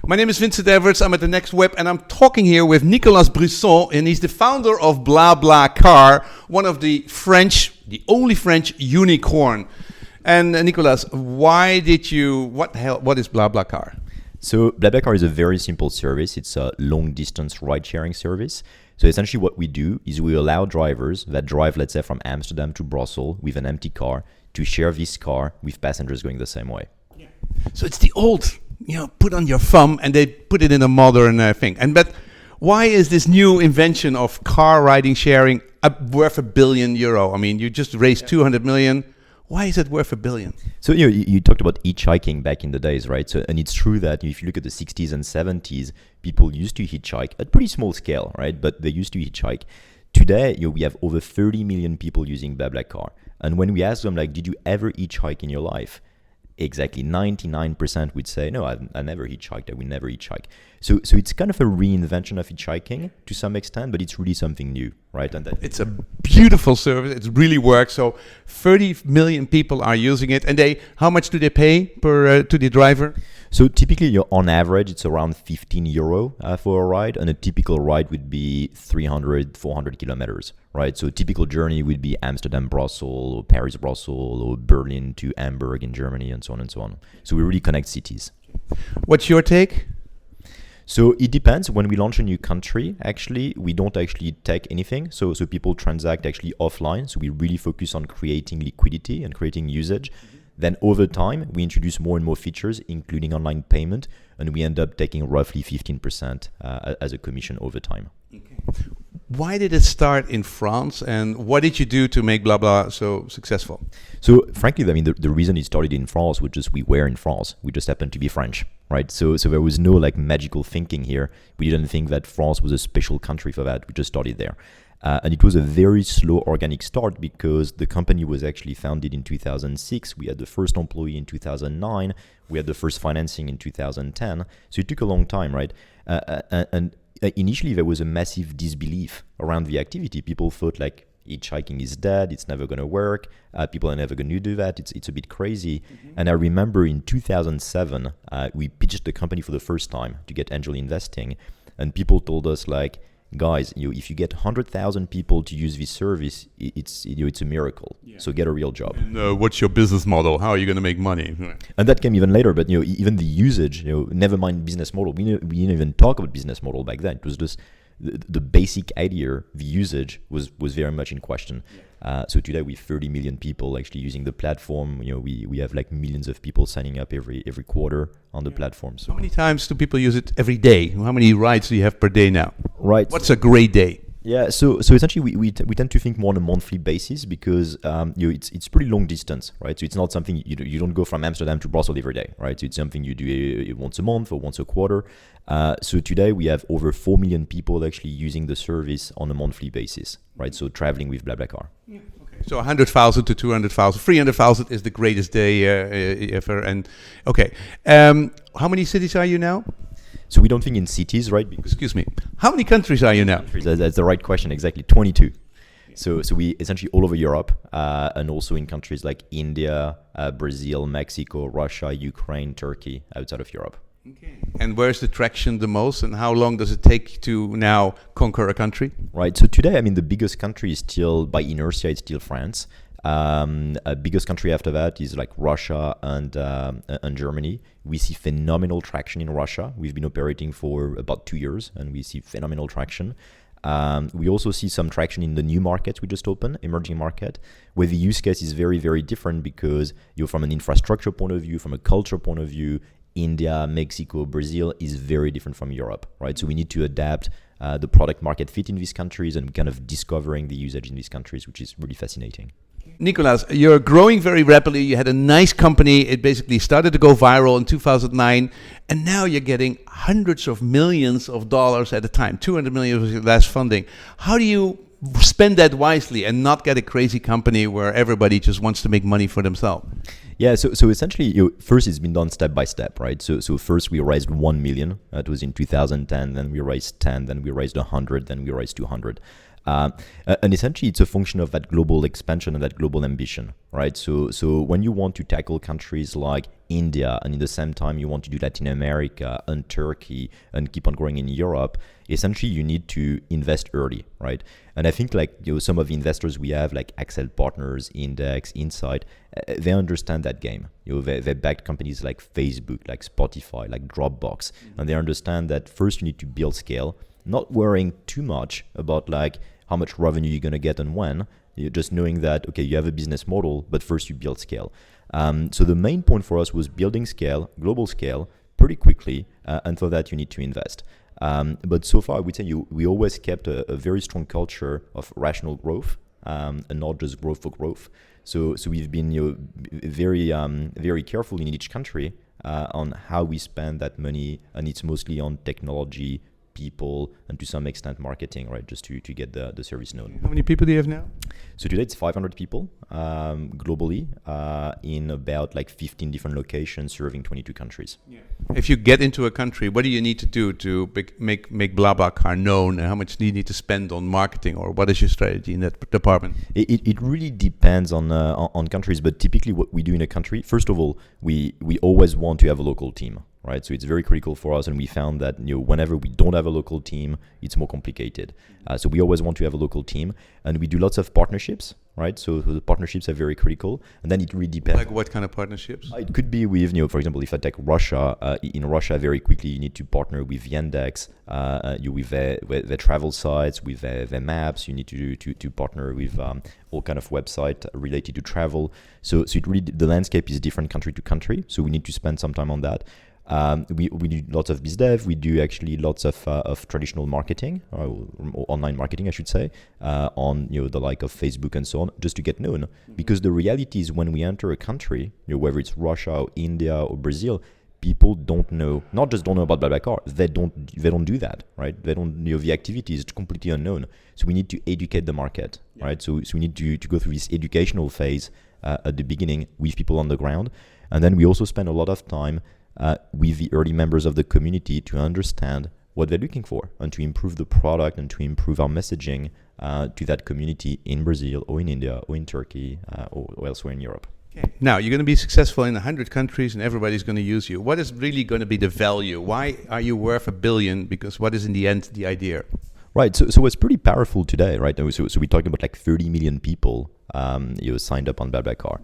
My name is Vincent Everts. I'm at the Next Web, and I'm talking here with Nicolas Brusson, and he's the founder of BlaBlaCar, one of the only French unicorn. And Nicolas, what is BlaBlaCar? So BlaBlaCar is a very simple service. It's a long-distance ride-sharing service. So essentially what we do is we allow drivers that drive, let's say, from Amsterdam to Brussels with an empty car to share this car with passengers going the same way. Yeah. So it's the old, put on your thumb and they put it in a modern thing. But why is this new invention of car riding sharing worth €1 billion? I mean, you just raised 200 million. Why is it worth $1 billion? So you talked about hitchhiking back in the days, right? So and it's true that if you look at the 60s and 70s, people used to hitchhike at pretty small scale, right? But they used to hitchhike. Today, we have over 30 million people using BlaBlaCar. And when we ask them, like, did you ever hitchhike in your life? Exactly 99% would say, no, I never hitchhiked. I will never hitchhike. So it's kind of a reinvention of hitchhiking to some extent, but it's really something new, right? And it's a beautiful service. It really works. So 30 million people are using it. And how much do they pay to the driver? So typically, on average, it's around €15 for a ride, and a typical ride would be 300, 400 kilometers, right? So a typical journey would be Amsterdam, Brussels, or Paris, Brussels, or Berlin to Hamburg in Germany, and so on and so on. So we really connect cities. What's your take? So it depends. When we launch a new country, actually, we don't actually take anything. So people transact actually offline. So we really focus on creating liquidity and creating usage. Then over time, we introduce more and more features, including online payment, and we end up taking roughly 15% as a commission over time. Okay. Why did it start in France, and what did you do to make BlaBla so successful? So frankly, I mean, the reason it started in France was just we were in France. We just happened to be French, right? So there was no magical thinking here. We didn't think that France was a special country for that. We just started there. And it was a very slow organic start because the company was actually founded in 2006. We had the first employee in 2009. We had the first financing in 2010. So it took a long time, right? And initially, there was a massive disbelief around the activity. People thought like hitchhiking is dead. It's never going to work. People are never going to do that. It's a bit crazy. Mm-hmm. And I remember in 2007, we pitched the company for the first time to get angel investing. And people told us like, guys, if you get 100,000 people to use this service, it's a miracle. Yeah. So get a real job. And what's your business model? How are you going to make money? And that came even later. But even the usage, never mind business model. We didn't even talk about business model back then. It was just the basic idea. The usage was very much in question. Yeah. So today we have 30 million people actually using the platform. We have like millions of people signing up every quarter on the platform. So how many times do people use it every day? How many rides do you have per day now? Right. What's a great day? Yeah, so essentially we tend to think more on a monthly basis because it's pretty long distance, right? So it's not something you don't go from Amsterdam to Brussels every day, right? So it's something you do once a month or once a quarter. So today we have over 4 million people actually using the service on a monthly basis, right? So traveling with BlaBlaCar. Yeah. Okay. So 100,000 to 200,000, 300,000 is the greatest day ever. And okay, how many cities are you now? So we don't think in cities, right? Excuse me. How many countries are you now? That's the right question. Exactly, 22. So we essentially all over Europe, and also in countries like India, Brazil, Mexico, Russia, Ukraine, Turkey, outside of Europe. Okay. And where's the traction the most, and how long does it take to now conquer a country? Right. So today, I mean, the biggest country is still, by inertia, it's still France. Biggest country after that is like Russia and Germany. We see phenomenal traction in Russia. We've been operating for about 2 years, and we see phenomenal traction. We also see some traction in the new markets we just opened, emerging market, where the use case is very, very different because from an infrastructure point of view, from a culture point of view, India, Mexico, Brazil is very different from Europe, right? So we need to adapt the product market fit in these countries and kind of discovering the usage in these countries, which is really fascinating. Nicolas, you're growing very rapidly. You had a nice company. It basically started to go viral in 2009. And now you're getting hundreds of millions of dollars at a time. 200 million was your last funding. How do you spend that wisely and not get a crazy company where everybody just wants to make money for themselves? Yeah, so essentially, first it's been done step by step, right? So first we raised 1 million. That was in 2010. Then we raised 10. Then we raised 100. Then we raised 200. And essentially, it's a function of that global expansion and that global ambition, right? So when you want to tackle countries like India, and in the same time you want to do Latin America and Turkey and keep on growing in Europe, essentially you need to invest early, right? And I think like some of the investors we have, like Accel Partners, Index, Insight, they understand that game. They backed companies like Facebook, like Spotify, like Dropbox, and they understand that first you need to build scale, not worrying too much about like how much revenue you're going to get and when. You're just knowing that, okay, you have a business model, but first you build scale. So the main point for us was building scale, global scale, pretty quickly, and for that you need to invest. But so far, I would say we always kept a very strong culture of rational growth, and not just growth for growth. So we've been very careful in each country on how we spend that money, and it's mostly on technology, people, and to some extent marketing, right? Just to get the service known. How many people do you have now? So today it's 500 people globally in about like 15 different locations serving 22 countries. Yeah. If you get into a country, what do you need to do to make BlaBlaCar known, and how much do you need to spend on marketing, or what is your strategy in that department? It really depends on countries, but typically what we do in a country, first of all, we always want to have a local team. Right, so it's very critical for us, and we found that whenever we don't have a local team, it's more complicated. So we always want to have a local team, and we do lots of partnerships. Right, so the partnerships are very critical, and then it really depends. Like what kind of partnerships? It could be with, for example, if I take Russia, in Russia, very quickly you need to partner with Yandex, with their travel sites, with their maps. You need to partner with all kind of website related to travel. So it really, the landscape is different country to country. So we need to spend some time on that. We do lots of biz dev. We do actually lots of traditional marketing, or online marketing, I should say, on the like of Facebook and so on, just to get known. Because the reality is, when we enter a country, whether it's Russia or India or Brazil, people don't know, not just don't know about BlaBlaCar, they don't do that, right? They don't the activity is completely unknown. So we need to educate the market, right? So we need to go through this educational phase at the beginning with people on the ground, and then we also spend a lot of time with the early members of the community to understand what they're looking for, and to improve the product and to improve our messaging to that community in Brazil or in India or in Turkey or elsewhere in Europe. Okay. Now, you're going to be successful in 100 countries and everybody's going to use you. What is really going to be the value? Why are you worth $1 billion? Because what is in the end the idea? Right. So it's pretty powerful today, right? So we're talking about like 30 million people signed up on BlaBlaCar,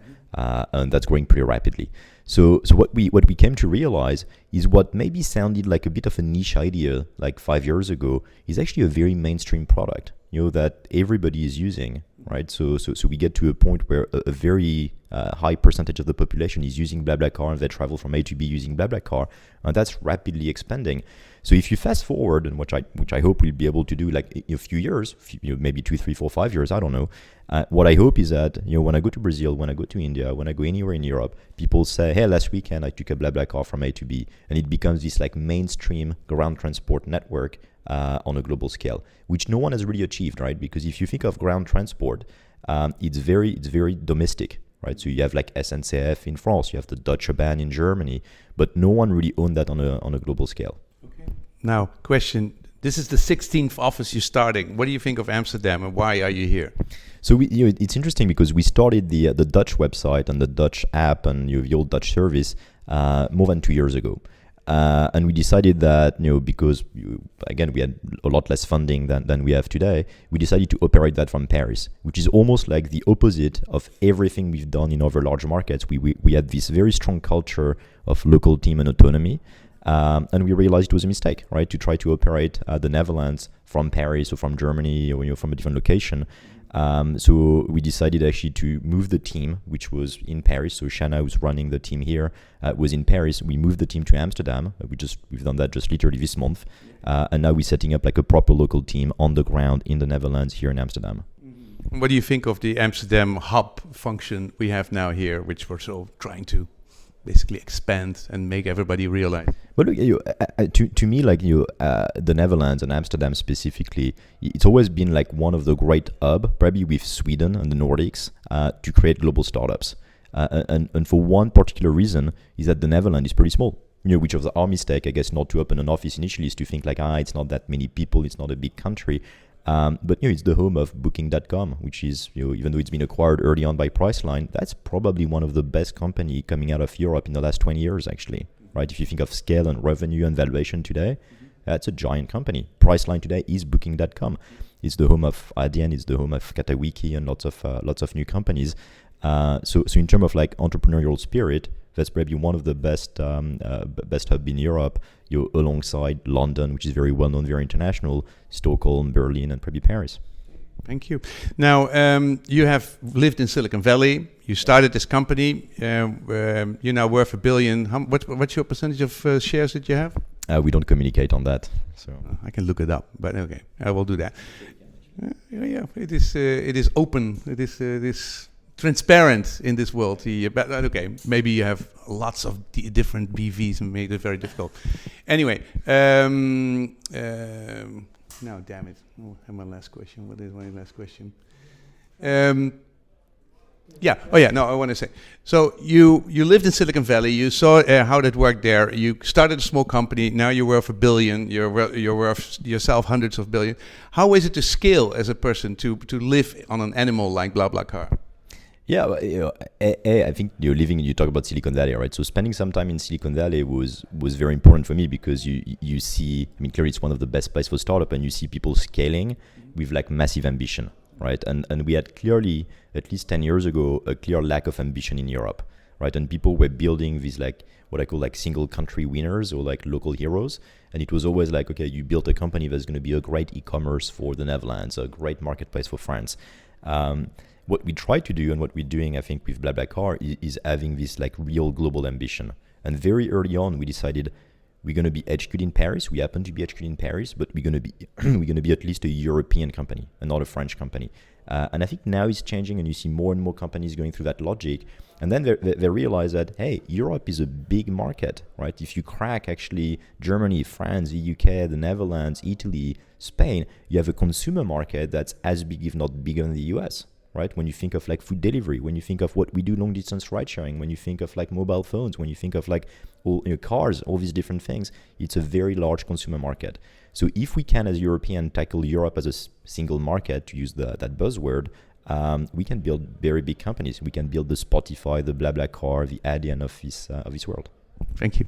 and that's growing pretty rapidly. So what we came to realize is what maybe sounded like a bit of a niche idea like 5 years ago is actually a very mainstream product, that everybody is using, right? So we get to a point where a very high percentage of the population is using BlaBlaCar, and they travel from A to B using BlaBlaCar, and that's rapidly expanding. So if you fast forward, and which I hope we'll be able to do like in a few years, maybe 2, 3, 4, 5 years, I don't know. What I hope is that when I go to Brazil, when I go to India, when I go anywhere in Europe, people say, "Hey, last weekend I took a BlaBlaCar from A to B," and it becomes this like mainstream ground transport network on a global scale, which no one has really achieved, right? Because if you think of ground transport, it's very domestic. Right, so you have like SNCF in France, you have the Deutsche Bahn in Germany, but no one really owned that on a global scale. Okay. Now, question: this is the 16th office you're starting. What do you think of Amsterdam, and why are you here? So it's interesting because we started the Dutch website and the Dutch app and the old Dutch service more than 2 years ago. And we decided that, because, again, we had a lot less funding than we have today, we decided to operate that from Paris, which is almost like the opposite of everything we've done in other large markets. We had this very strong culture of local team and autonomy. And we realized it was a mistake, right, to try to operate the Netherlands from Paris or from Germany or from a different location. So we decided actually to move the team, which was in Paris. So Shanna, who's running the team here, was in Paris. We moved the team to Amsterdam. We've done that just literally this month, and now we're setting up like a proper local team on the ground in the Netherlands here in Amsterdam. What do you think of the Amsterdam hub function we have now here, which we're so trying to basically expand and make everybody realize? But look, to me, like the Netherlands and Amsterdam specifically, it's always been like one of the great hub, probably with Sweden and the Nordics, to create global startups. And for one particular reason is that the Netherlands is pretty small. Which was our mistake, I guess, not to open an office initially, is to think like, it's not that many people, it's not a big country. But it's the home of Booking.com, which is, even though it's been acquired early on by Priceline, that's probably one of the best company coming out of Europe in the last 20 years, actually. Right? If you think of scale and revenue and valuation today, that's a giant company. Priceline today is Booking.com. It's the home of Adyen, it's the home of Katawiki and lots of new companies. So in terms of like entrepreneurial spirit, that's probably one of the best hub in Europe, alongside London, which is very well known, very international, Stockholm, Berlin, and probably Paris. Thank you. Now, you have lived in Silicon Valley. You started this company. You're now worth $1 billion. What's your percentage of shares that you have? We don't communicate on that, so I can look it up. But okay, I will do that. Yeah, it is open. It is transparent in this world. But okay, maybe you have lots of different BVs and made it very difficult. Anyway, no, damn it. Oh, and my last question. What is my last question? Yeah. Oh, yeah. No, I want to say. So you lived in Silicon Valley. You saw how that worked there. You started a small company. Now you're worth $1 billion. You're worth yourself hundreds of billions. How is it to scale as a person to live on an animal like BlaBlaCar? Yeah, I think you talk about Silicon Valley, right? So spending some time in Silicon Valley was very important for me, because you see, clearly it's one of the best places for startup, and you see people scaling with like massive ambition, right? And we had clearly, at least 10 years ago, a clear lack of ambition in Europe, right? And people were building these like what I call like single country winners, or like local heroes. And it was always like, okay, you built a company that's going to be a great e-commerce for the Netherlands, a great marketplace for France. What we try to do, and what we're doing, I think, with BlaBlaCar is having this like real global ambition. And very early on, we decided we're going to be HQ'd in Paris. We happen to be HQ'd in Paris, but we're going to be at least a European company and not a French company. And I think now it's changing, and you see more and more companies going through that logic. And then they realize that, hey, Europe is a big market, right? If you crack actually Germany, France, the UK, the Netherlands, Italy, Spain, you have a consumer market that's as big, if not bigger, than the US. Right? When you think of like food delivery, when you think of what we do long distance ride sharing, when you think of like mobile phones, when you think of like all cars, all these different things, it's a very large consumer market. So if we can, as European, tackle Europe as a single market, to use that buzzword, we can build very big companies. We can build the Spotify, the BlaBlaCar, the Adyen of this world. Thank you.